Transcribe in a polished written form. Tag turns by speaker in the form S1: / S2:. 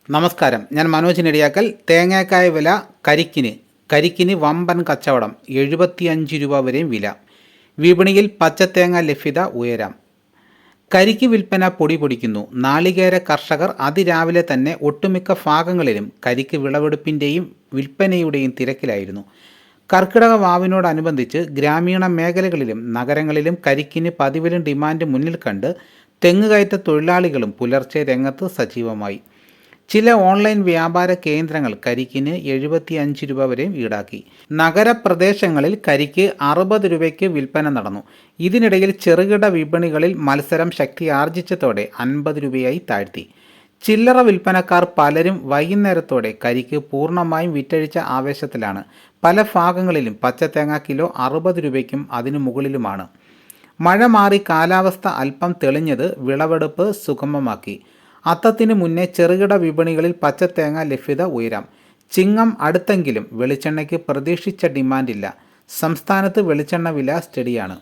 S1: നമസ്കാരം, ഞാൻ മനോജ് നെടിയാക്കൽ. തേങ്ങാക്കായ വില കരിക്കിന് വമ്പൻ കച്ചവടം. 75 രൂപ വരെയും വില. വിപണിയിൽ പച്ചത്തേങ്ങ ലഭ്യത ഉയരാം. കരിക്ക് വിൽപ്പന പൊടിപൊടിക്കുന്നു. നാളികേര കർഷകർ അതിരാവിലെ തന്നെ ഒട്ടുമിക്ക ഭാഗങ്ങളിലും കരിക്ക് വിളവെടുപ്പിൻ്റെയും വിൽപ്പനയുടെയും തിരക്കിലായിരുന്നു. കർക്കിടക വാവിനോടനുബന്ധിച്ച് ഗ്രാമീണ മേഖലകളിലും നഗരങ്ങളിലും കരിക്കിന് പതിവിലും ഡിമാൻഡ് മുന്നിൽ കണ്ട് തെങ്ങുകയറ്റ തൊഴിലാളികളും പുലർച്ചെ രംഗത്ത് സജീവമായി. ചില ഓൺലൈൻ വ്യാപാര കേന്ദ്രങ്ങൾ കരിക്കിന് 75 രൂപ വരെയും ഈടാക്കി. നഗരപ്രദേശങ്ങളിൽ കരിക്ക് 60 രൂപയ്ക്ക് വിൽപ്പന നടന്നു. ഇതിനിടയിൽ ചെറുകിട വിപണികളിൽ മത്സരം ശക്തി ആർജിച്ചതോടെ 50 രൂപയായി താഴ്ത്തി. ചില്ലറ വിൽപ്പനക്കാർ പലരും വൈകുന്നേരത്തോടെ കരിക്ക് പൂർണ്ണമായും വിറ്റഴിച്ച ആവേശത്തിലാണ്. പല ഭാഗങ്ങളിലും പച്ചത്തേങ്ങ കിലോ 60 രൂപയ്ക്കും അതിനു മുകളിലുമാണ്. മഴ മാറി കാലാവസ്ഥ അല്പം തെളിഞ്ഞത് വിളവെടുപ്പ് സുഗമമാക്കി. അത്തത്തിന് മുന്നേ ചെറുകിട വിപണികളിൽ പച്ചത്തേങ്ങ ലഭ്യത ഉയരാം. ചിങ്ങം അടുത്തെങ്കിലും വെളിച്ചെണ്ണയ്ക്ക് പ്രതീക്ഷിച്ച ഡിമാൻഡില്ല. സംസ്ഥാനത്ത് വെളിച്ചെണ്ണ വില സ്റ്റഡിയാണ്.